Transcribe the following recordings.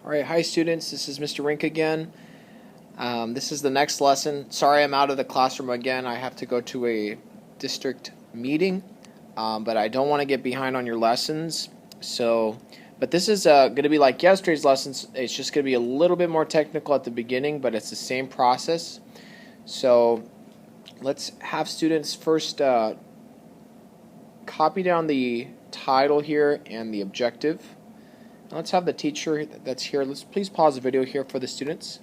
Alright, hi students, this is Mr. Rink again. This is the next lesson. Sorry I'm out of the classroom again. I have to go to a district meeting, but I don't want to get behind on your lessons. But this is going to be like yesterday's lessons. It's just going to be a little bit more technical at the beginning, but it's the same process. So let's have students first copy down the title here and the objective. Let's have the teacher that's here. Let's please pause the video here for the students.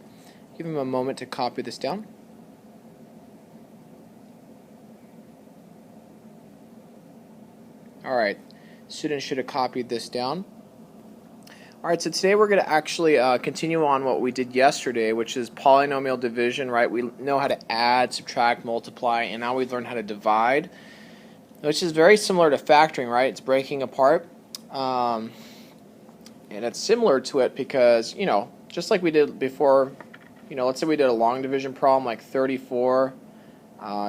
Give them a moment to copy this down. Alright, students should have copied this down. Alright, so today we're going to actually continue on what we did yesterday, which is polynomial division, right? We know how to add, subtract, multiply, and now we've learned how to divide, which is very similar to factoring, right? It's breaking apart. And it's similar to it because, just like we did before, let's say we did a long division problem like 34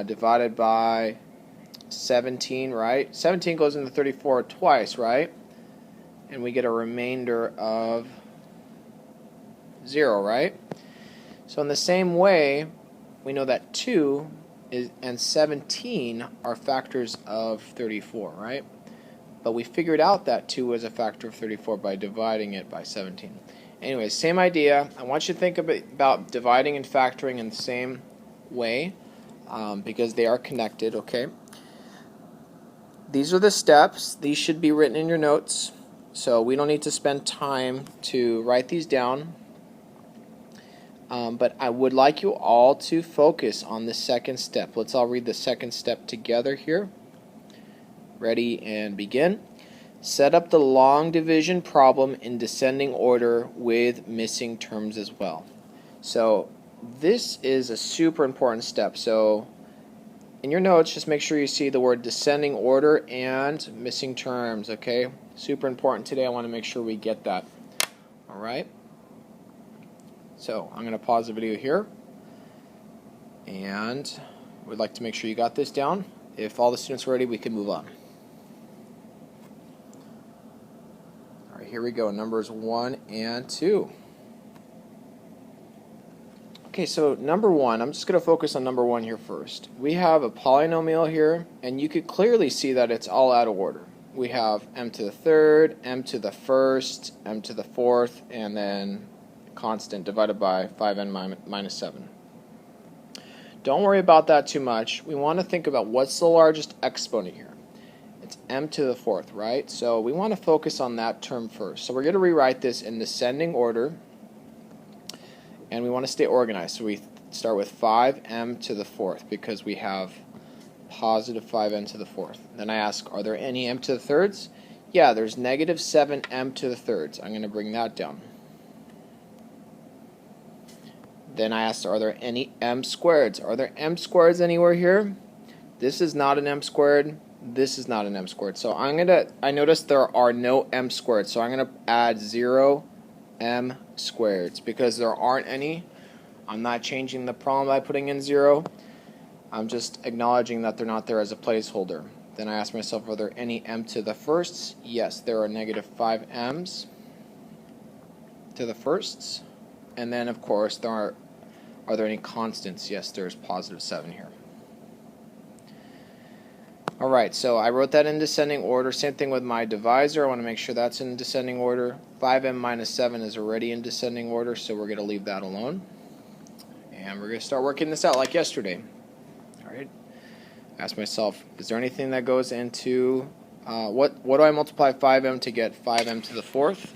divided by 17, right? 17 goes into 34 twice, right? And we get a remainder of 0, right? So in the same way, we know that 2 and 17 are factors of 34, right? But we figured out that 2 was a factor of 34 by dividing it by 17. Anyway, same idea. I want you to think about dividing and factoring in the same way because they are connected, okay? These are the steps. These should be written in your notes, so we don't need to spend time to write these down. But I would like you all to focus on the second step. Let's all read the second step together here. Ready and begin. Set up the long division problem in descending order with missing terms as well. So this is a super important step. So in your notes, just make sure you see the word descending order and missing terms, okay? Super important today. I want to make sure we get that. Alright? So I'm going to pause the video here. And we'd like to make sure you got this down. If all the students are ready, we can move on. Here we go, numbers 1 and 2. Okay, so number 1, I'm just going to focus on number 1 here first. We have a polynomial here, and you could clearly see that it's all out of order. We have m to the third, m to the first, m to the fourth, and then constant divided by 5n minus 7. Don't worry about that too much. We want to think about what's the largest exponent here. It's m to the fourth, right? So we want to focus on that term first. So we're going to rewrite this in descending order, and we want to stay organized. So we start with 5m to the fourth because we have positive 5n to the fourth. Then I ask, are there any m to the thirds? Yeah, there's negative 7m to the thirds. I'm going to bring that down. Then I asked, are there any m squareds? Are there m squareds anywhere here? This is not an m squared. This is not an m squared. So I noticed there are no m squared. So I'm going to add 0 m squareds because there aren't any. I'm not changing the problem by putting in 0. I'm just acknowledging that they're not there as a placeholder. Then I ask myself, are there any m to the firsts? Yes, there are negative 5 m's to the firsts. And then, of course, are there any constants? Yes, there's positive 7 here. Alright, so I wrote that in descending order. Same thing with my divisor. I want to make sure that's in descending order. 5m minus 7 is already in descending order, so we're going to leave that alone. And we're going to start working this out like yesterday. Alright, ask myself, is there anything that goes into, what do I multiply 5m to get 5m to the fourth?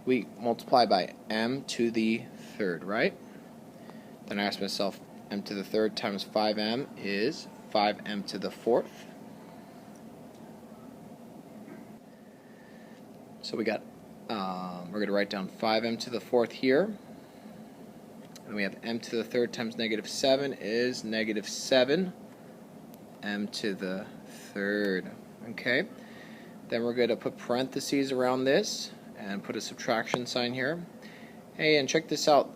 We multiply by m to the third, right? Then I ask myself, m to the third times 5m is 5m to the fourth. So we got, we're going to write down 5m to the fourth here. And we have m to the third times negative 7 is negative 7 m to the third. Okay? Then we're going to put parentheses around this and put a subtraction sign here. Hey, and check this out.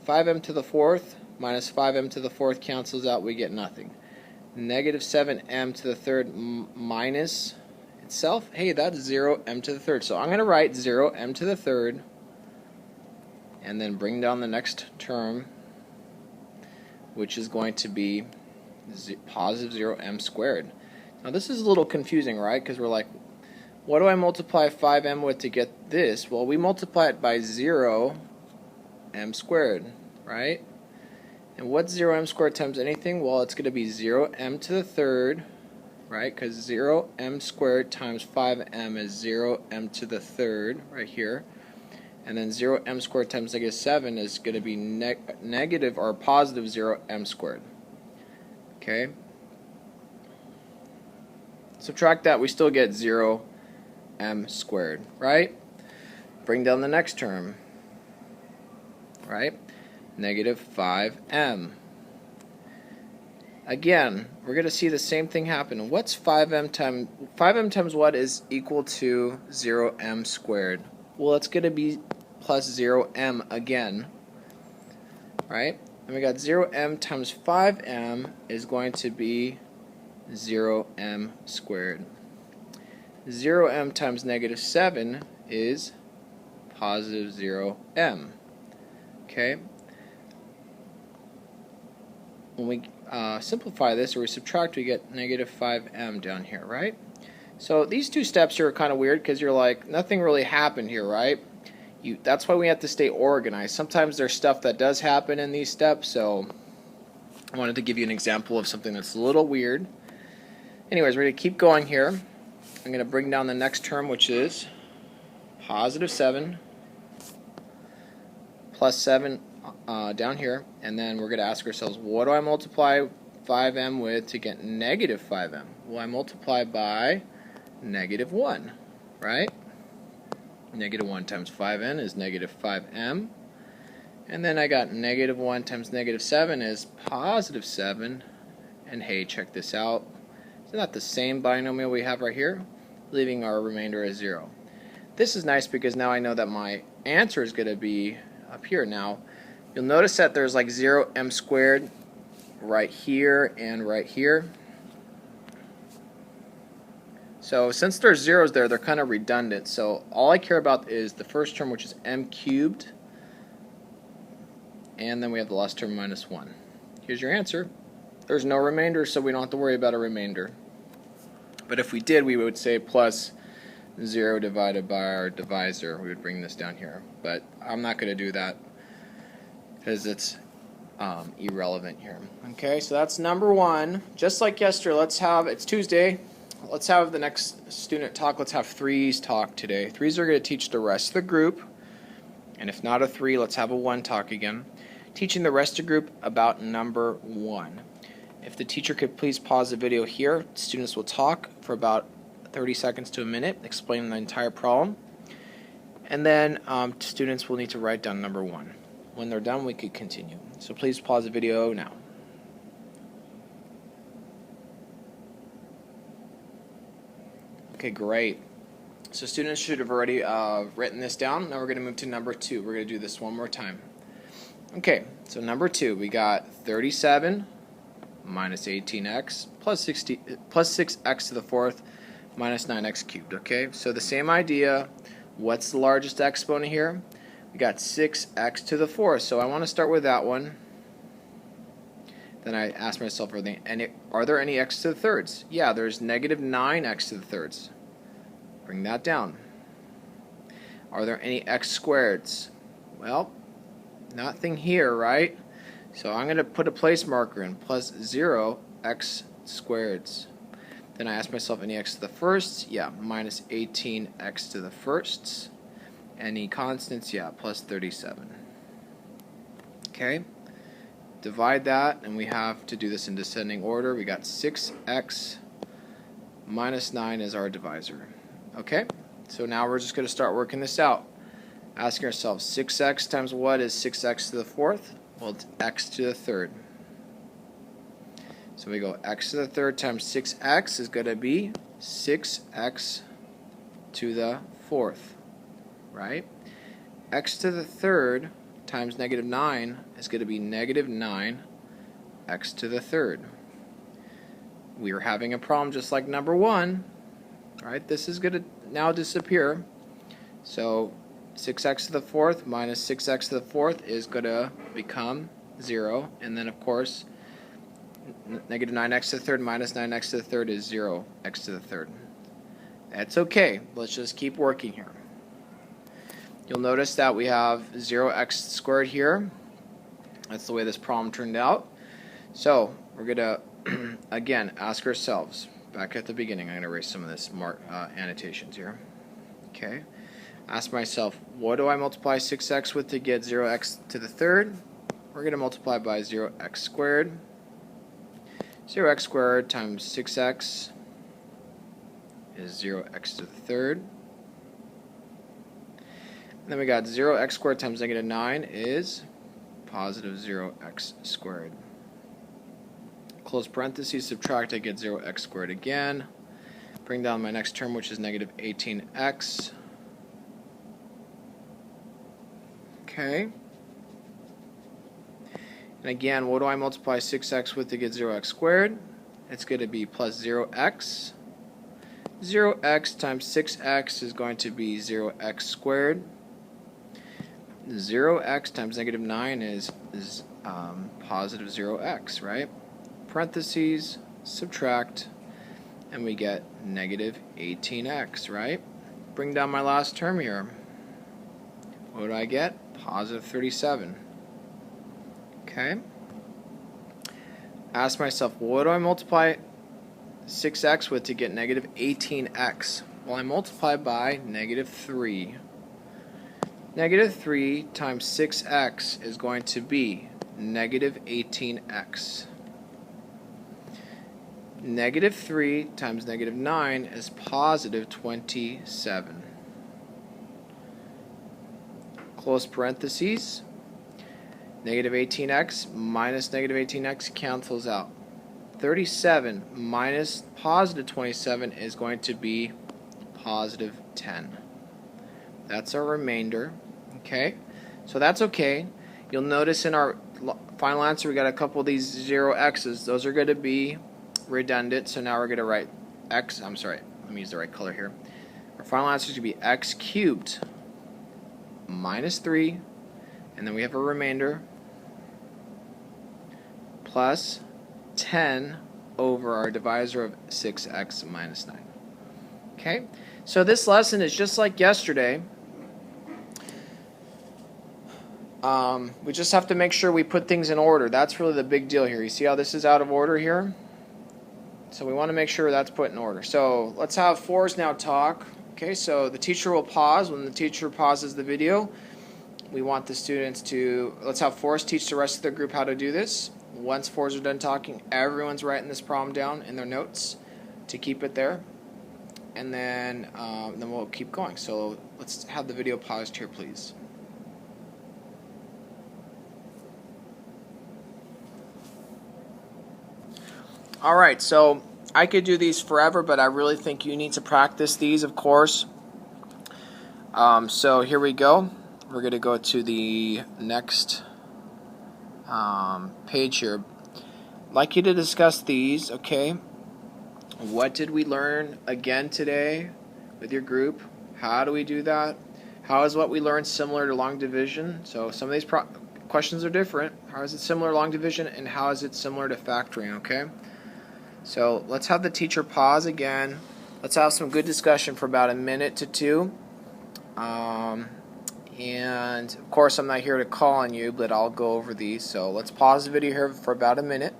5m to the fourth minus 5m to the fourth cancels out. We get nothing. Negative 7m to the third minus itself, hey, that's 0m to the third. So I'm going to write 0m to the third and then bring down the next term, which is going to be positive 0m squared. Now this is a little confusing, right? Because we're like, what do I multiply 5m with to get this? Well, we multiply it by 0m squared, right? And what's 0m squared times anything? Well, it's going to be 0m to the third, right? Because 0m squared times 5m is 0m to the third, right here. And then 0m squared times negative 7 is going to be negative or positive 0m squared. Okay? Subtract that, we still get 0m squared, right? Bring down the next term, right? Negative 5m. Again, we're going to see the same thing happen. What's 5m times what is equal to 0m squared? Well, it's going to be plus 0m again, right? And we got 0m times 5m is going to be 0m squared. 0m times negative 7 is positive 0m. Okay? When we simplify this, or we subtract, we get negative 5m down here, right? So these two steps here are kind of weird because you're like, nothing really happened here, right? That's why we have to stay organized. Sometimes there's stuff that does happen in these steps, so I wanted to give you an example of something that's a little weird. Anyways, we're going to keep going here. I'm going to bring down the next term, which is positive 7 plus 7 down here, and then we're going to ask ourselves, what do I multiply 5m with to get negative 5m? Well, I multiply by negative 1, right? Negative 1 times 5n is negative 5m. And then I got negative 1 times negative 7 is positive 7. And hey, check this out. Isn't that the same binomial we have right here? Leaving our remainder as 0. This is nice because now I know that my answer is going to be up here. Now, you'll notice that there's like 0m squared right here and right here. So since there's zeros there, they're kind of redundant. So all I care about is the first term, which is m cubed. And then we have the last term minus 1. Here's your answer. There's no remainder, so we don't have to worry about a remainder. But if we did, we would say plus 0 divided by our divisor. We would bring this down here. But I'm not going to do that because it's irrelevant here. Okay, so that's number 1. Just like yesterday, it's Tuesday. Let's have the next student talk. Let's have threes talk today. Threes are going to teach the rest of the group. And if not a 3, let's have a 1 talk again. Teaching the rest of the group about number 1. If the teacher could please pause the video here, students will talk for about 30 seconds to a minute, explaining the entire problem. And then students will need to write down number 1. When they're done, we could continue. So please pause the video now. Okay, great. So students should have already written this down. Now we're going to move to number 2. We're going to do this one more time. Okay, so number 2, we got 37 minus 18x plus 6x to the 4th minus 9x cubed. Okay, so the same idea. What's the largest exponent here? We got 6x to the 4th. So I want to start with that one. Then I ask myself, are there any x to the thirds? Yeah, there's negative 9x to the thirds. Bring that down. Are there any x squareds? Well, nothing here, right? So I'm going to put a place marker in, plus 0 x squareds. Then I ask myself, any x to the firsts? Yeah, minus 18x to the firsts. Any constants? Yeah, plus 37. Okay? Divide that, and we have to do this in descending order. We got 6x minus 9 is our divisor. Okay? So now we're just going to start working this out. Asking ourselves, 6x times what is 6x to the 4th? Well, it's x to the 3rd. So we go x to the 3rd times 6x is going to be 6x to the 4th. Right? X to the 3rd times negative 9 is going to be negative 9 x to the 3rd. We are having a problem just like number 1. Right? This is going to now disappear. So 6x to the fourth minus 6x to the fourth is going to become 0. And then, of course, negative 9x to the third minus 9x to the third is 0x to the third. That's okay. Let's just keep working here. You'll notice that we have 0x squared here. That's the way this problem turned out. So we're going to, again, ask ourselves, back at the beginning, I'm going to erase some of this annotations here. Okay. Ask myself, what do I multiply 6x with to get 0x to the third? We're going to multiply by 0x squared. 0x squared times 6x is 0x to the third. And then we got 0x squared times negative 9 is positive 0x squared. Close parentheses, subtract, I get 0x squared again. Bring down my next term, which is negative 18x. Okay. And again, what do I multiply 6x with to get 0x squared? It's going to be plus 0x. 0x times 6x is going to be 0x squared. 0x times negative 9 is positive 0x, right? Parentheses, subtract, and we get negative 18x, right? Bring down my last term here. What do I get? Positive 37. Okay. Ask myself, what do I multiply 6x with to get negative 18x? Well, I multiply by negative 3. Negative 3 times 6x is going to be negative 18x. Negative 3 times negative 9 is positive 27. Close parentheses. Negative 18x minus negative 18x cancels out. 37 minus positive 27 is going to be positive 10. That's our remainder. Okay, so that's okay. You'll notice in our final answer we got a couple of these 0x's. Those are going to be redundant, so now we're going to write x. I'm sorry, let me use the right color here. Our final answer is going to be x cubed minus 3, and then we have a remainder plus 10 over our divisor of 6x minus 9. Okay, so this lesson is just like yesterday. We just have to make sure we put things in order. That's really the big deal here. You see how this is out of order here? So we want to make sure that's put in order. So let's have fours now talk. Okay, so the teacher will pause. When the teacher pauses the video, we want the students to, let's have fours teach the rest of the group how to do this. Once fours are done talking, everyone's writing this problem down in their notes to keep it there. And then we'll keep going. So let's have the video paused here, please. Alright, so I could do these forever, but I really think you need to practice these, of course. So here we go. We're going to go to the next page here. I'd like you to discuss these, okay? What did we learn again today with your group? How do we do that? How is what we learned similar to long division? So some of these questions are different. How is it similar to long division, and how is it similar to factoring, okay? So let's have the teacher pause again. Let's have some good discussion for about a minute to two. And of course I'm not here to call on you, but I'll go over these. So let's pause the video here for about a minute.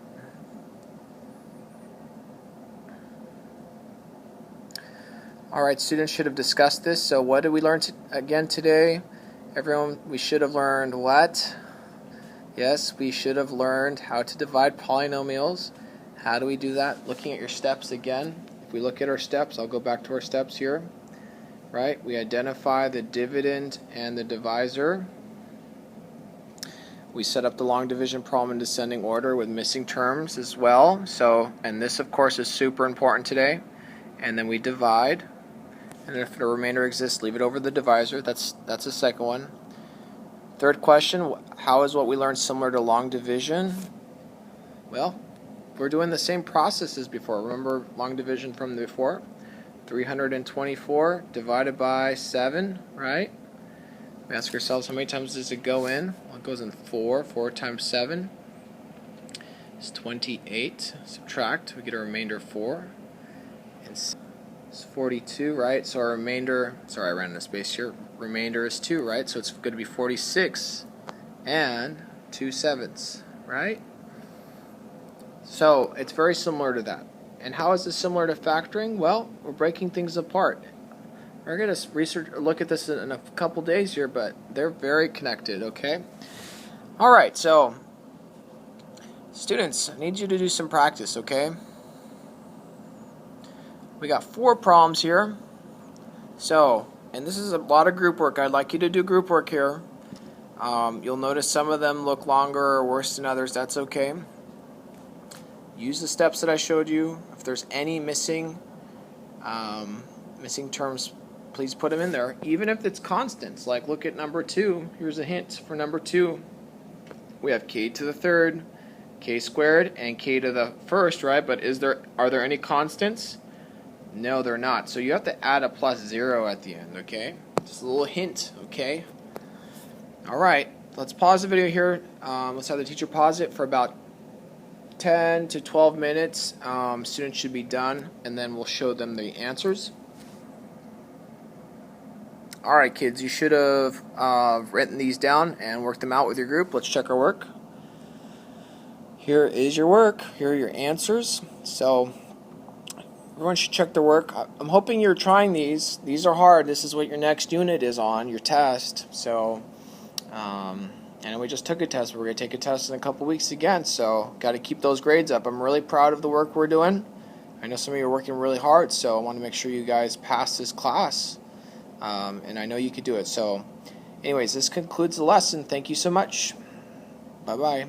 Alright, students should have discussed this. So what did we learn again today? Everyone, we should have learned what? Yes, we should have learned how to divide polynomials. How do we do that? Looking at your steps again. If we look at our steps, I'll go back to our steps here. Right? We identify the dividend and the divisor. We set up the long division problem in descending order with missing terms as well. So, and this of course is super important today. And then we divide. And if the remainder exists, leave it over the divisor. That's the second one. Third question, how is what we learned similar to long division? Well, we're doing the same process as before. Remember long division from before? 324 divided by 7, right? We ask ourselves, how many times does it go in? Well, it goes in 4. 4 times 7 is 28. Subtract, we get a remainder of 4. And it's 42, right? So our remainder, sorry I ran out of space here, remainder is 2, right? So it's going to be 46 and 2/7, right? So it's very similar to that. And how is this similar to factoring? Well, we're breaking things apart. We're going to look at this in a couple days here, but they're very connected, okay? All right, so students, I need you to do some practice, okay? We got 4 problems here. So, and this is a lot of group work. I'd like you to do group work here. You'll notice some of them look longer or worse than others. That's okay. Use the steps that I showed you. If there's any missing terms, please put them in there. Even if it's constants, like look at number 2. Here's a hint for number 2. We have k to the third, k squared, and k to the first, right? But are there any constants? No, they're not. So you have to add a +0 at the end, okay? Just a little hint, okay? All right, let's pause the video here. Let's have the teacher pause it for about 10 to 12 minutes. Students should be done, and then we'll show them the answers. Alright kids, you should have written these down and worked them out with your group. Let's check our work. Here is your work. Here are your answers. So everyone should check their work. I'm hoping you're trying these. These are hard. This is what your next unit is on, your test. So and we just took a test. We're going to take a test in a couple weeks again, so got to keep those grades up. I'm really proud of the work we're doing. I know some of you are working really hard, so I want to make sure you guys pass this class, and I know you could do it. So anyways, this concludes the lesson. Thank you so much. Bye-bye.